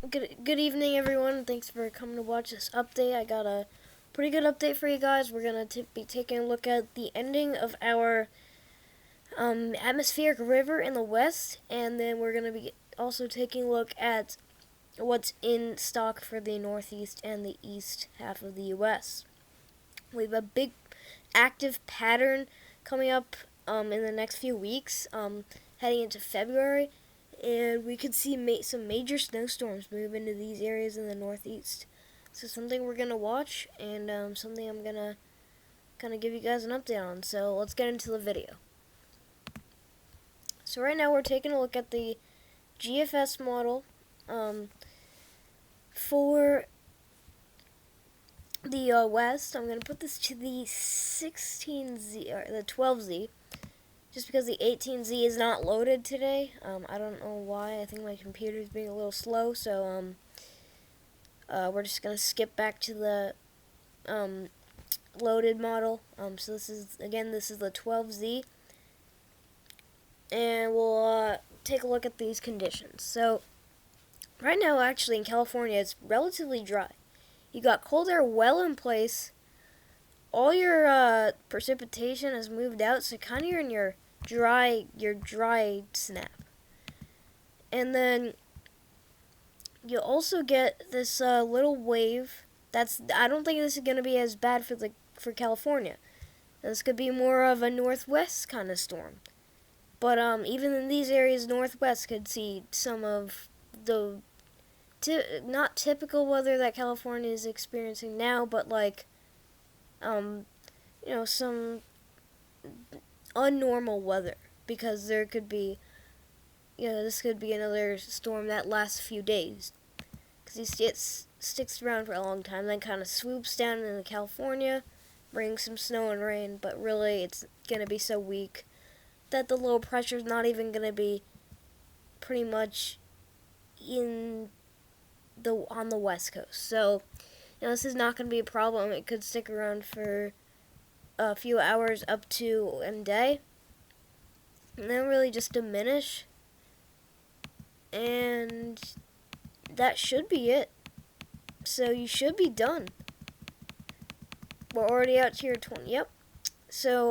Good evening, everyone. Thanks for coming to watch this update. I got a pretty good update for you guys. We're gonna be taking a look at the ending of our atmospheric river in the west, and then we're gonna be also taking a look at what's in stock for the northeast and the east half of the U.S. We have a big active pattern coming up in the next few weeks, heading into February. And we could see some major snowstorms move into these areas in the northeast. So something we're gonna watch, and something I'm gonna kind of give you guys an update on. So let's get into the video. So right now we're taking a look at the GFS model for the west. I'm gonna put this to the 16Z or the 12Z. Just because the 18Z is not loaded today. I don't know why. I think my computer is being a little slow, so we're just going to skip back to the loaded model. So this is the 12Z, and we'll take a look at these conditions. So right now, actually, in California, it's relatively dry. You got cold air well in place. All your precipitation has moved out, so kind of you're in your dry snap. And then you also get this little wave. I don't think this is gonna be as bad for California. This could be more of a northwest kind of storm. But even in these areas, northwest could see some of the not typical weather that California is experiencing now, but some unnormal weather, because there could be, this could be another storm that lasts a few days, because it sticks around for a long time, then kind of swoops down into California, brings some snow and rain, but really it's going to be so weak that the low pressure is not even going to be pretty much on the west coast. So, this is not going to be a problem. It could stick around for a few hours up to a day, and then really just diminish, and that should be it. So you should be done. We're already out to your 20. Yep. So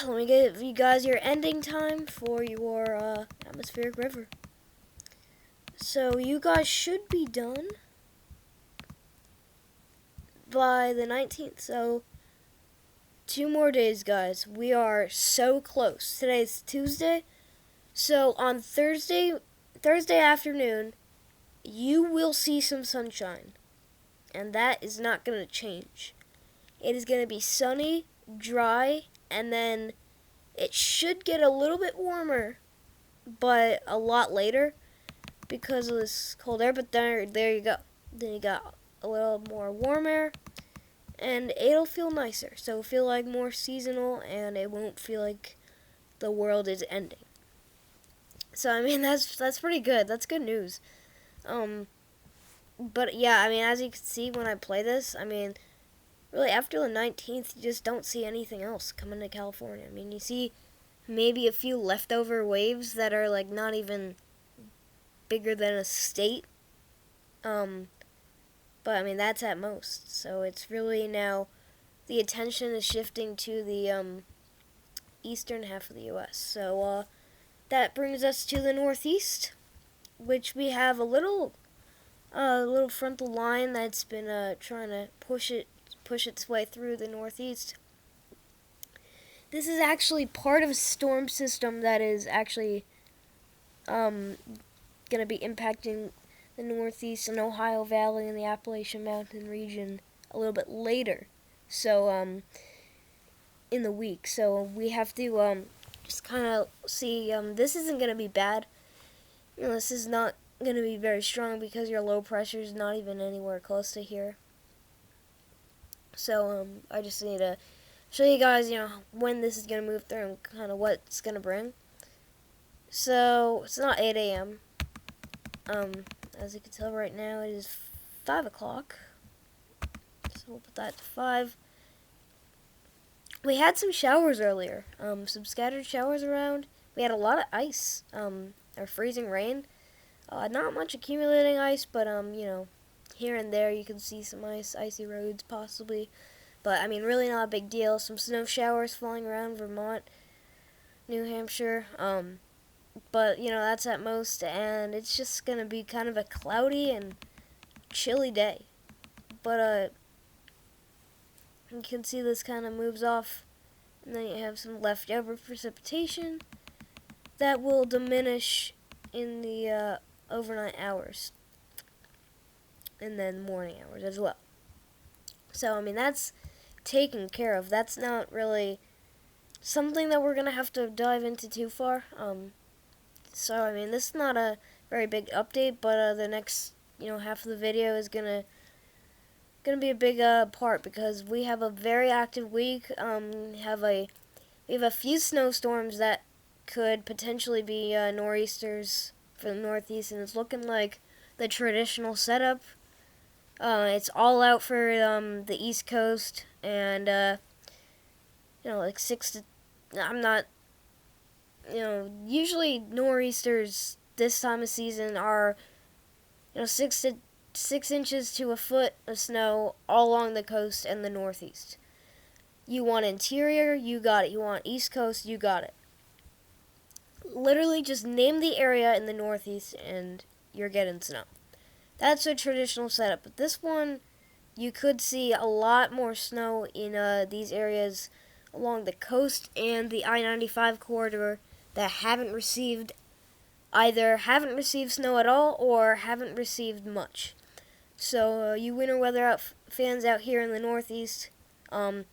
let me give you guys your ending time for your atmospheric river. So you guys should be done by the 19th. So 2 more days, guys. We are so close. Today's Tuesday. So on Thursday afternoon, you will see some sunshine. And that is not going to change. It is going to be sunny, dry, and then it should get a little bit warmer, but a lot later because of this cold air. But there you go. Then you got a little more warm air, and it'll feel nicer. So it'll feel like more seasonal, and it won't feel like the world is ending. So I mean, that's pretty good. That's good news. But yeah, I mean, as you can see when I play this, I mean, really after the 19th, you just don't see anything else coming to California. I mean, you see maybe a few leftover waves that are like not even bigger than a state. But I mean, that's at most. So it's really now the attention is shifting to the eastern half of the U.S. So that brings us to the northeast, which we have a little frontal line that's been trying to push its way through the northeast. This is actually part of a storm system that is actually going to be impacting the northeast and Ohio Valley and the Appalachian Mountain region a little bit later. So in the week. So we have to just kind of see. This isn't going to be bad. This is not going to be very strong because your low pressure is not even anywhere close to here. So I just need to show you guys, when this is going to move through and kind of what it's going to bring. So it's not 8 a.m. As you can tell right now, it is 5 o'clock. So we'll put that to 5. We had some showers earlier, some scattered showers around. We had a lot of ice, or freezing rain. Not much accumulating ice, but here and there you can see some icy roads possibly. But I mean, really not a big deal. Some snow showers falling around Vermont, New Hampshire. But that's at most, and it's just gonna be kind of a cloudy and chilly day. But you can see this kind of moves off, and then you have some leftover precipitation that will diminish in the overnight hours, and then morning hours as well. So I mean, that's taken care of. That's not really something that we're gonna have to dive into too far. So I mean, this is not a very big update, but the next half of the video is gonna be a big part, because we have a very active week. We have a few snowstorms that could potentially be nor'easters for the Northeast, and it's looking like the traditional setup. It's all out for the East Coast, and like 6 to. I'm not. Usually nor'easters this time of season are 6 inches to a foot of snow all along the coast and the Northeast. You want interior, you got it. You want East Coast, you got it. Literally just name the area in the Northeast and you're getting snow. That's a traditional setup. But this one, you could see a lot more snow in these areas along the coast and the I-95 corridor that haven't received snow at all or haven't received much. So you winter weather fans out here in the Northeast, buckle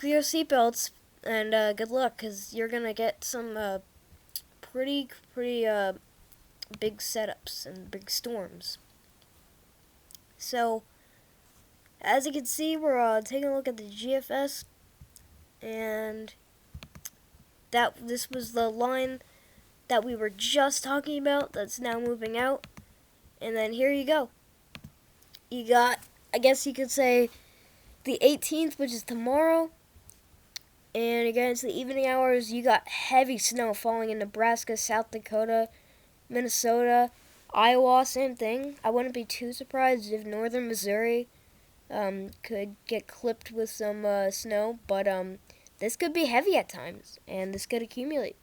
your seatbelts and good luck, because you're gonna get some pretty big setups and big storms. So as you can see, we're taking a look at the GFS, and this was the line that we were just talking about that's now moving out. And then here you go. You got, I guess you could say, the 18th, which is tomorrow. And again, it's the evening hours. You got heavy snow falling in Nebraska, South Dakota, Minnesota, Iowa, same thing. I wouldn't be too surprised if northern Missouri could get clipped with some snow. But this could be heavy at times, and this could accumulate.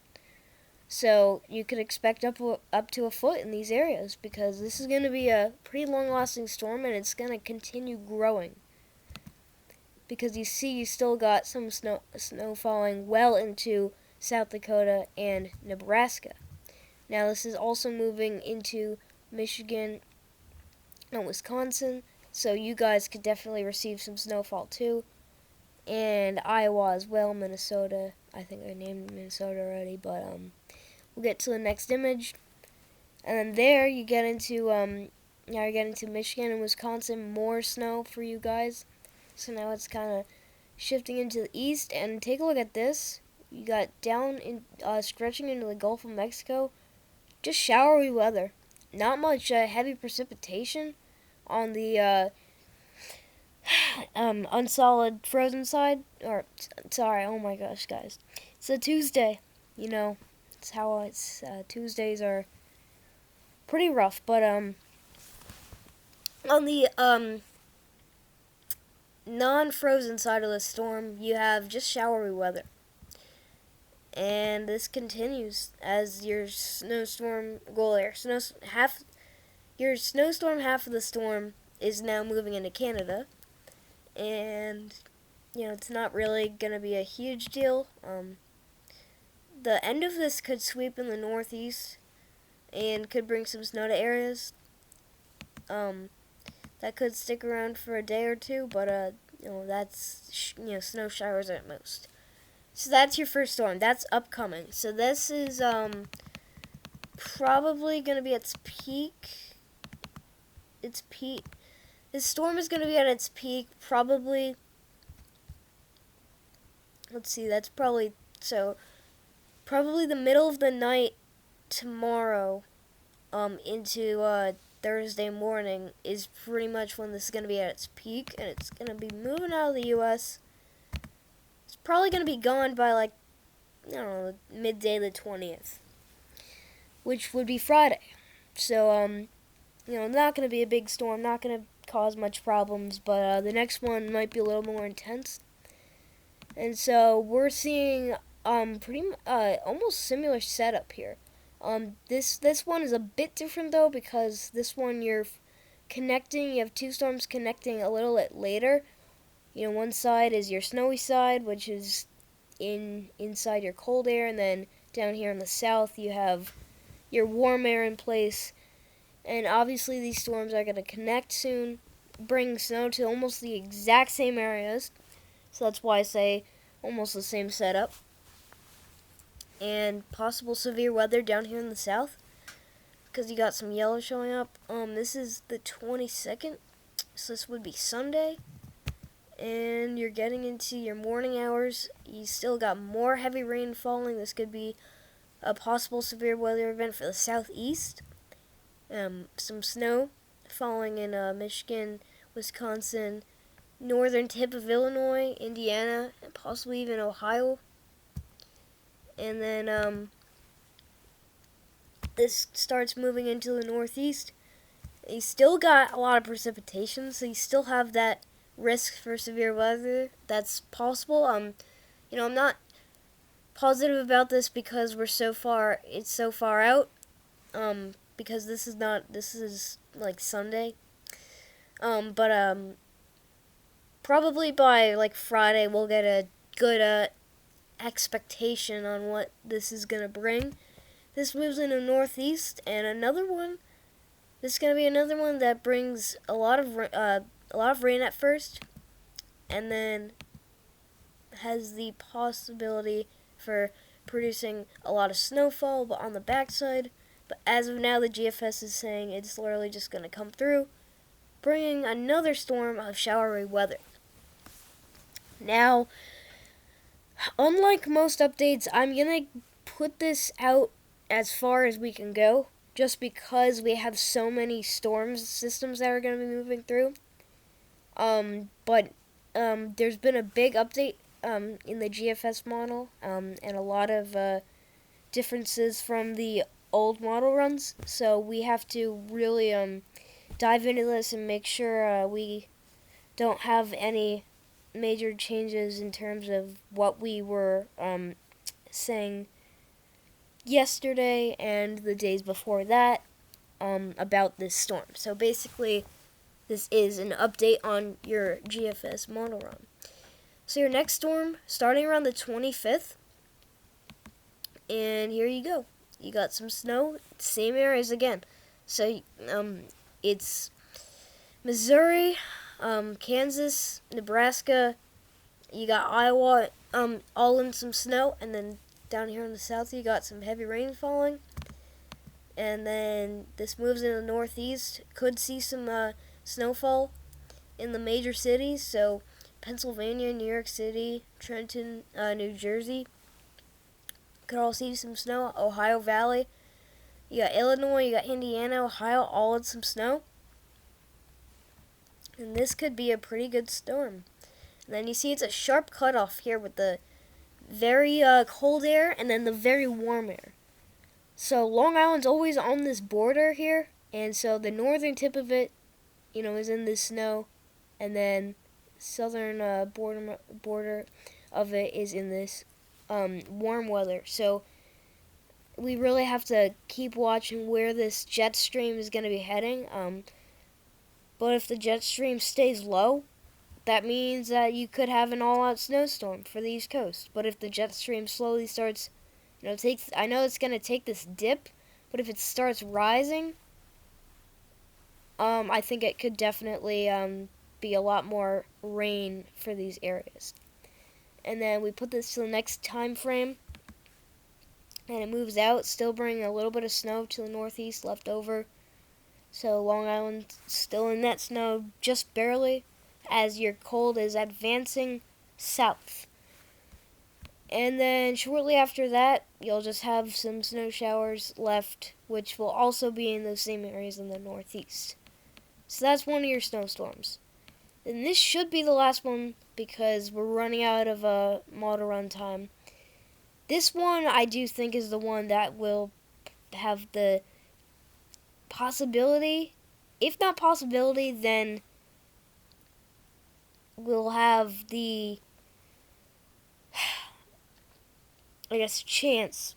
So you could expect up to a foot in these areas, because this is going to be a pretty long-lasting storm, and it's going to continue growing. Because you see, you still got some snow falling well into South Dakota and Nebraska. Now this is also moving into Michigan and Wisconsin, so you guys could definitely receive some snowfall too. And Iowa as well, Minnesota. I think I named Minnesota already, but we'll get to the next image. And then there you get into now you get into Michigan and Wisconsin, more snow for you guys. So now it's kind of shifting into the east, and take a look at this. You got down in stretching into the Gulf of Mexico, just showery weather. Not much heavy precipitation on the unsolid frozen side. Or sorry, oh my gosh, guys, it's a Tuesday. It's how it's Tuesdays are pretty rough. But on the non-frozen side of the storm, you have just showery weather. And this continues as your snowstorm half of the storm is now moving into Canada. And it's not really going to be a huge deal. The end of this could sweep in the Northeast and could bring some snow to areas. That could stick around for a day or two, but that's snow showers at most. So that's your first storm. That's upcoming. So this is probably going to be its peak. This storm is going to be at its peak probably. Let's see. That's probably the middle of the night tomorrow, into Thursday morning is pretty much when this is going to be at its peak, and it's going to be moving out of the U.S. It's probably going to be gone by midday the 20th. which would be Friday. So, not going to be a big storm, not going to cause much problems, but the next one might be a little more intense. And so we're seeing almost similar setup here. This one is a bit different though, because this one you're connecting. You have two storms connecting a little bit later. One side is your snowy side, which is inside your cold air, and then down here in the south you have your warm air in place. And obviously these storms are going to connect soon, bring snow to almost the exact same areas. So that's why I say almost the same setup. And possible severe weather down here in the south, because you got some yellow showing up. This is the 22nd, so this would be Sunday. And you're getting into your morning hours. You still got more heavy rain falling. This could be a possible severe weather event for the southeast. Some snow falling in Michigan, Wisconsin, northern tip of Illinois, Indiana, and possibly even Ohio. And then this starts moving into the northeast. You still got a lot of precipitation, so you still have that risk for severe weather that's possible. I'm not positive about this because it's so far out. Because this is like Sunday. But probably by like Friday we'll get a good expectation on what this is gonna bring. This moves into northeast, and another one. This is gonna be another one that brings a lot of rain at first, and then has the possibility for producing a lot of snowfall, but on the backside. But as of now, the GFS is saying it's literally just going to come through, bringing another storm of showery weather. Now, unlike most updates, I'm going to put this out as far as we can go, just because we have so many storm systems that are going to be moving through. But there's been a big update in the GFS model, and a lot of differences from the old model runs, so we have to really dive into this and make sure we don't have any major changes in terms of what we were saying yesterday and the days before that about this storm. So basically, this is an update on your GFS model run. So your next storm, starting around the 25th, and here you go. You got some snow, same areas again. So it's Missouri, Kansas, Nebraska. You got Iowa, all in some snow, and then down here in the south you got some heavy rain falling. And then this moves into the northeast. Could see some snowfall in the major cities. So Pennsylvania, New York City, Trenton, New Jersey. Could all see some snow. Ohio Valley. You got Illinois, you got Indiana, Ohio, all in some snow. And this could be a pretty good storm. And then you see it's a sharp cutoff here with the very cold air and then the very warm air. So Long Island's always on this border here, and so the northern tip of it, is in this snow, and then southern border of it is in this warm weather. So we really have to keep watching where this jet stream is going to be heading. But if the jet stream stays low, that means that you could have an all-out snowstorm for the East Coast. But if the jet stream slowly starts, I know it's going to take this dip, but if it starts rising, I think it could definitely be a lot more rain for these areas. And then we put this to the next time frame, and it moves out, still bringing a little bit of snow to the northeast left over. So Long Island still in that snow, just barely, as your cold is advancing south. And then shortly after that, you'll just have some snow showers left, which will also be in those same areas in the northeast. So that's one of your snowstorms. And this should be the last one because we're running out of model run time. This one I do think is the one that will have the possibility, if not possibility, then we'll have the, I guess, chance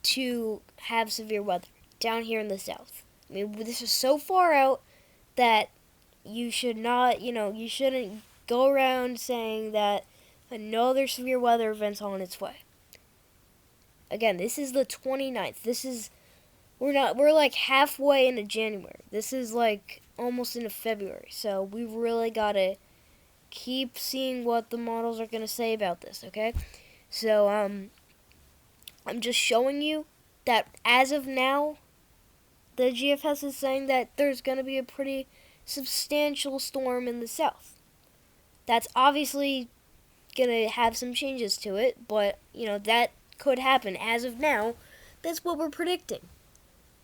to have severe weather down here in the south. I mean, this is so far out that you should not, you shouldn't go around saying that another severe weather event's on its way. Again, this is the 29th. We're like halfway into January. This is like almost into February. So we really gotta keep seeing what the models are gonna say about this, okay? So, I'm just showing you that as of now, the GFS is saying that there's gonna be a pretty substantial storm in the south. That's obviously gonna have some changes to it, but, that could happen. As of now, that's what we're predicting.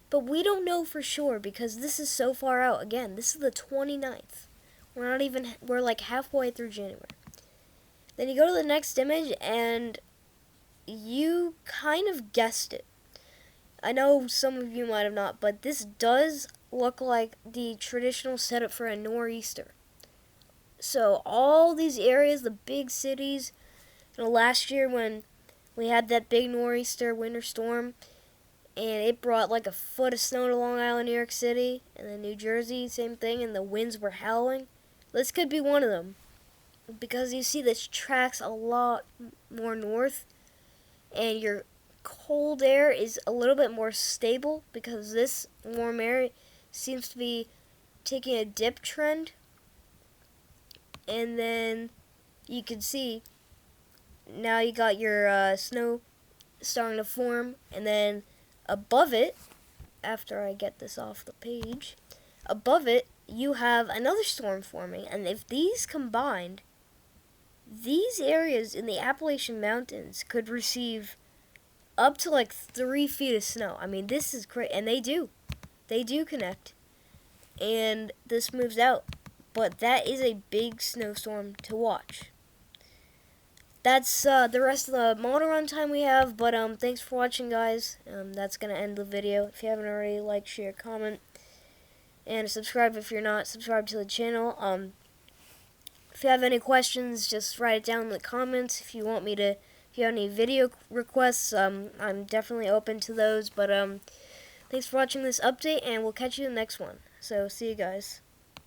But we don't know for sure because this is so far out. Again, this is the 29th. We're like halfway through January. Then you go to the next image and you kind of guessed it. I know some of you might have not, but this does look like the traditional setup for a nor'easter. So all these areas, the big cities, last year when we had that big nor'easter winter storm, and it brought like a foot of snow to Long Island, New York City, and then New Jersey, same thing, and the winds were howling. This could be one of them, because you see this tracks a lot more north, and your cold air is a little bit more stable, because this warm air seems to be taking a dip trend, and then you can see, now you got your snow starting to form, and then above it, after I get this off the page, above it, you have another storm forming. And if these combined, these areas in the Appalachian Mountains could receive up to like 3 feet of snow. I mean, this is great. And they do. They do connect. And this moves out. But that is a big snowstorm to watch. That's the rest of the model run time we have, but thanks for watching, guys. That's going to end the video. If you haven't already, like, share, comment, and subscribe if you're not subscribed to the channel. If you have any questions, just write it down in the comments. If you have any video requests, I'm definitely open to those, but thanks for watching this update, and we'll catch you in the next one. So, see you guys.